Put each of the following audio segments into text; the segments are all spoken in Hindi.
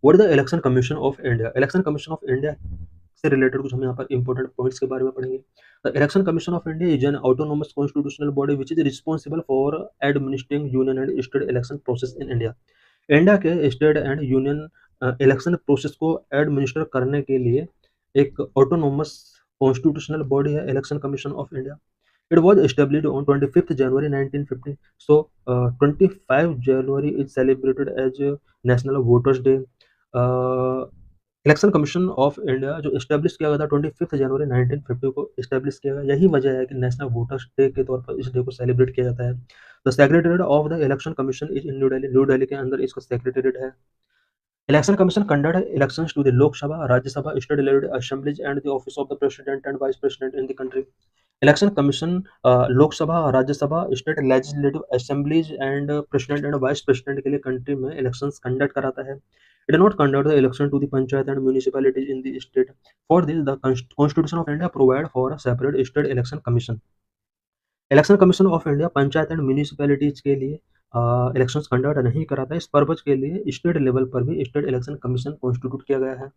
What is the election commission of India? Election commission of India से रिलेटेड कुछ हम यहाँ पर इंपॉर्टेंट पॉइंट्स के बारे में पढ़ेंगे। The election commission of India is an autonomous constitutional body which is responsible for administering union and state election process in India. India के state and union election process को एडमिनिस्टर करने के लिए एक ऑटोनोमस कॉन्स्टिट्यूशनल बॉडी है election commission of India. It was established on 25th January 1950. So, 25 January is celebrated as National Voters Day. Election commission of India जो इस्टेब्लिश किया गया था 25 जनवरी 1950 को इस्टेब्लिश किया गया। यही वजह है कि नेशनल वोटर्स डे के तौर पर इस डे को सेलिब्रेट किया जाता है। The secretariat of the election commission is in new Delhi. New Delhi के अंदर इसका सेक्रेटेरिएट है। Election Commission conduct elections to the Lok Sabha, Rajya Sabha, state legislative assemblies and the office of the president and vice president in the country. Election Commission लोक Sabha, Rajya Sabha, state legislative assemblies and president and vice president के लिए कंट्री में इलेक्शंस कंडक्ट कराता है। It not conduct the election to the panchayat and municipalities in the state. For this the constitution of India provide for a separate state election commission. Election commission of India panchayat and municipalities के लिए इलेक्शंस कंडक्ट नहीं कराता है। इस पर्पज के लिए स्टेट लेवल पर भी स्टेट इलेक्शन कमीशन कॉन्स्टिट्यूट किया गया है।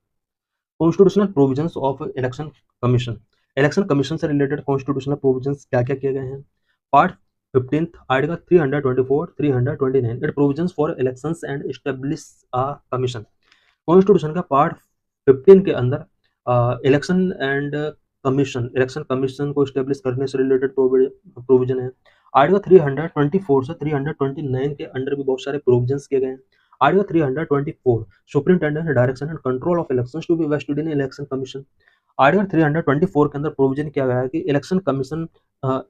Constitutional provisions of election commission. Election commission से रिलेटेड कॉन्स्टिट्यूशनल प्रोविजंस क्या क्या किए गए हैं? Part 15 article 324 329 it provisions for elections and establish a commission. Constitution का पार्ट 15 के अंदर election and commission, election commission को एस्टेब्लिश करने से रिलेटेड प्रोविजन है। आर्टिकल 324 से 329 के अंडर भी बहुत सारे प्रोविजंस किए गए हैं। Article 324 superintendent direction and control of elections to be vested in election commission. Article 324 के अंदर प्रोविजन किया गया है कि इलेक्शन कमीशन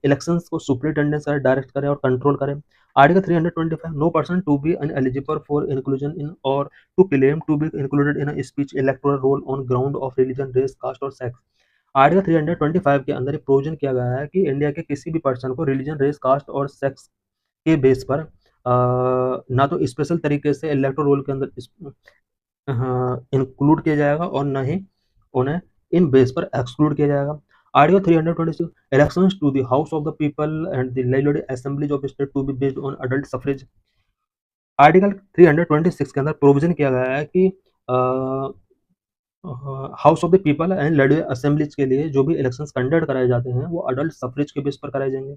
इलेक्शंस को सुपरिंटेंडेंट से डायरेक्ट करे और कंट्रोल करे। Article 325 no person to be ineligible for inclusion in और to claim to be included in a special electoral roll on ground of religion, race, caste और सेक्स। आर्टिकल 325 के अंदर प्रोविजन किया गया है कि इंडिया के किसी भी पर्सन को रिलीजन, रेस, कास्ट और सेक्स के बेस पर ना तो स्पेशल तरीके से इलेक्टोरल रोल के अंदर इंक्लूड किया जाएगा और ना ही उन्हें इन बेस पर एक्सक्लूड किया जाएगा। Article 326 elections to the house of the people and the legislative assemblies of state to be based on adult suffrage. Article 326 के अंदर प्रोविजन किया गया है कि house of the people and legislative assemblies के लिए जो भी इलेक्शंस कंडक्ट कराए जाते हैं वो अडल्ट सफरेज के बेस पर कराए जाएंगे।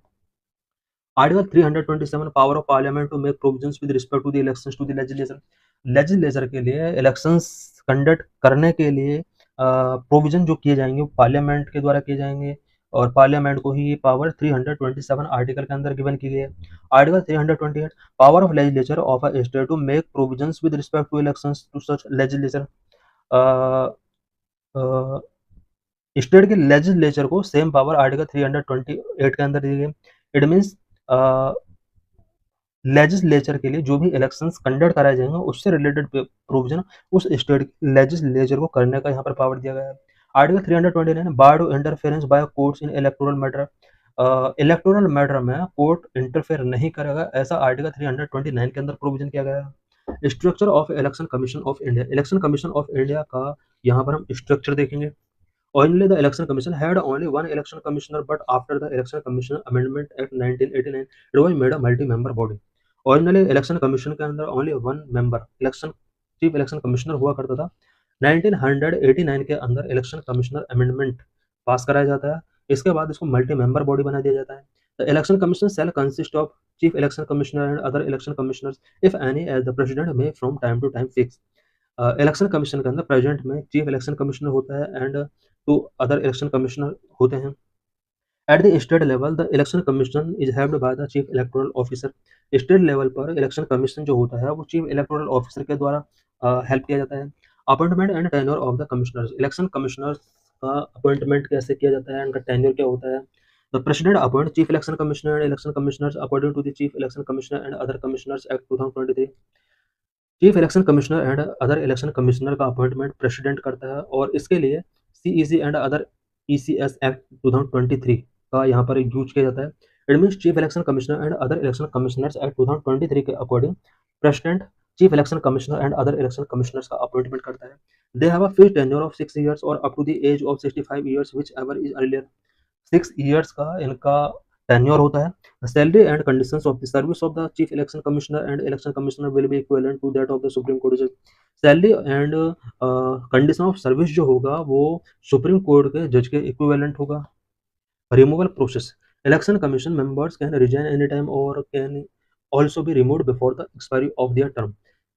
Article 327 power of parliament to make provisions with respect to the elections to the legislature. Legislature के लिए इलेक्शंस कंडक्ट करने के लिए प्रोविजन जो किए जाएंगे वो पार्लियामेंट के द्वारा किए जाएंगे और पार्लियामेंट को ही ये पावर 327 आर्टिकल के अंदर गिवन की गई है। Article 328 power of legislature of a state to make provisions with respect to elections to such legislature. State के लेजिस्लेचर को सेम पावर आर्टिकल 328 के अंदर दी गई। इट मीन्स लेजिस्लेचर के लिए जो भी इलेक्शंस कंडक्ट कराए जाएंगे उससे रिलेटेड प्रोविजन उस स्टेट लेजिस्लेचर को करने का यहाँ पर पावर दिया गया है। Article 329 bar to interference by courts in electoral matter. Electoral matter में कोर्ट इंटरफेयर नहीं करेगा, ऐसा आर्टिकल 329 के अंदर प्रोविजन किया गया है। Structure of election commission of India. Election commission of India का यहाँ पर हम स्ट्रक्चर देखेंगे। Originally, the election commission had only one election commissioner, but after the Election Commission Amendment Act 1989, it was made a multi-member body. Originally, election commission के अंदर only one member, election chief election commissioner हुआ करता था। 1989 के अंदर election commissioner amendment पास कराया जाता है। इसके बाद इसको मल्टी मेंबर बॉडी बना दिया जाता है। The election commission shall consist of chief election commissioner and other election commissioners, if any, as the president may from time to time fix. Election commission के अंदर प्रेसिडेंट में चीफ इलेक्शन कमिश्नर होता है and two other election commissioner होते हैं। At the state level the election commission is held by the chief electoral officer. State level पर इलेक्शन कमीशन जो होता है वो चीफ इलेक्टोरल ऑफिसर के द्वारा हेल्प किया जाता है। Appointment and tenure of the commissioners. Election commissioners का अपॉइंटमेंट कैसे किया जाता है, उनका टेन्योर क्या होता है? The president appoint chief election commissioner and election commissioners according to the chief election commissioner and other commissioners act 2023। Chief election commissioner and other election commissioner का अपॉइंटमेंट प्रेसिडेंट करता है और इसके लिए CEC and other ECs act 2023 का यहाँ पर यूज किया जाता है। It means chief election commissioner and other election commissioners act 2023 के according president chief election commissioner and other election commissioners का अपॉइंटमेंट करता है। They have a fixed tenure of 6 years और up to the age of 65 years whichever is earlier. 6 years का इनका टेन्योर होता है। The salary and conditions of the service of the chief election commissioner and election commissioner will B equivalent to that of the supreme court जज। Salary and condition of service जो होगा वो सुप्रीम कोर्ट के जज के इक्विवेलेंट होगा। Removal process, election commission members can resign any time और can also be removed before the expiry of their term.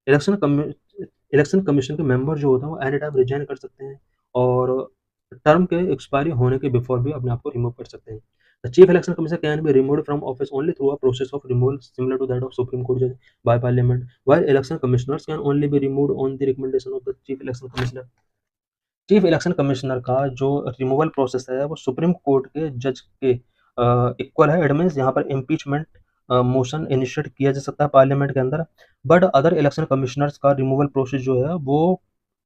Election commission के मेंबर जो होते हैं वो एनी टाइम रिजाइन कर सकते हैं और टर्म के एक्सपायरी होने के बिफोर भी अपने आप को रिमूव कर सकते हैं। The chief election commission can be removed from office only through a process of removal similar to that of supreme court जज by parliament, while election commissioners can only be removed on the recommendation of the chief election commissioner. Chief election commissioner का जो रिमूवल प्रोसेस है वो सुप्रीम कोर्ट के जज के इक्वल है। इट मीन्स यहाँ पर इम्पीचमेंट मोशन इनिशिएट किया जा सकता है पार्लियामेंट के अंदर, बट अदर इलेक्शन कमिश्नर्स का रिमूवल प्रोसेस जो है वो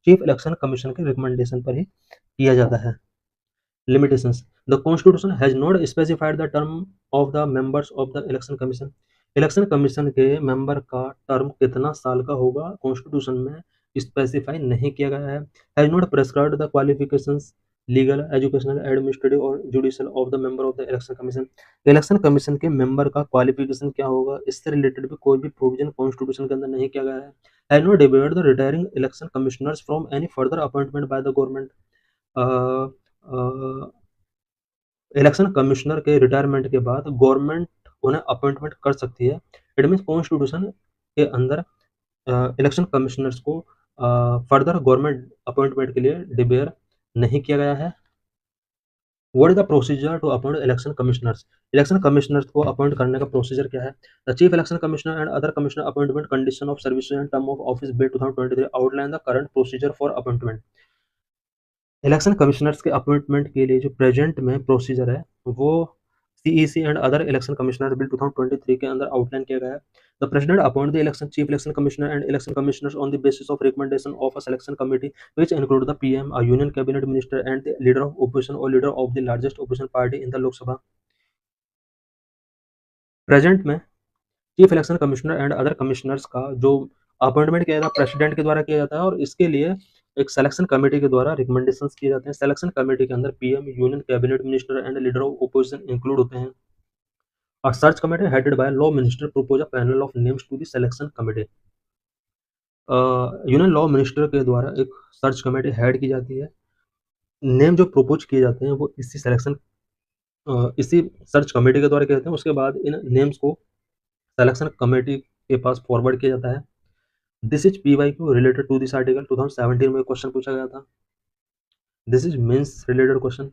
चीफ इलेक्शन कमीशन के रिकमेंडेशन पर ही किया जाता है। limitations, the constitution has not specified the term of the members of the election commission। Election commission के मेंबर का टर्म कितना साल का होगा कॉन्स्टिट्यूशन में स्पेसिफाई नहीं किया गया है। Has not prescribed the qualifications legal educational administrative और judicial of the member of the election commission. Election commission के मेंबर का क्वालिफिकेशन क्या होगा इससे रिलेटेड भी कोई भी प्रोविजन कॉन्स्टिट्यूशन के अंदर नहीं किया गया है। Has not debate the retiring election commissioners from any further appointment by the government. Election commissioner के रिटायरमेंट के बाद गवर्नमेंट उन्हें अपॉइंटमेंट कर सकती है। इट मीन्स कॉन्स्टिट्यूशन के अंदर इलेक्शन कमिश्नर्स को फर्दर गवर्नमेंट अपॉइंटमेंट के लिए डिबेयर नहीं किया गया है। What is the procedure to appoint election commissioners, election commissioners को अपॉइंट करने का प्रोसीजर क्या है। The chief election commissioner and other commissioner appointment condition of service and term of office bill 2023 outline the current procedure for appointment. Election commissioners के अपॉइंटमेंट के लिए जो प्रेजेंट में प्रोसीजर है वो CEC and other election commissioner bill 2023 के अंदर आउटलाइन किया गया है। The president appoint the election chief election commissioner and election commissioners on the basis of recommendation of a selection committee which include the PM, a union cabinet minister and the leader of opposition और leader of the largest opposition party in the Lok Sabha. Present में chief election commissioner and other commissioners का जो अपॉइंटमेंट किया जाता है प्रेसिडेंट के द्वारा किया जाता है और इसके लिए एक सिलेक्शन कमेटी के द्वारा रिकमेंडेशंस किए जाते हैं। सिलेक्शन कमेटी के अंदर PM, union cabinet minister and leader of opposition include होते हैं। और search committee headed by law minister propose a panel of names to the selection committee. Union law minister के द्वारा एक सर्च कमेटी हेड की जाती है। नेम जो प्रपोज किए जाते हैं वो इसी सर्च कमेटी के द्वारा किए जाते हैं। उसके बाद इन नेम्स को सिलेक्शन कमेटी के पास फॉरवर्ड किया जाता है। This is PYQ related to this article 2017 में क्वेश्चन पूछा गया था। This is mains related question.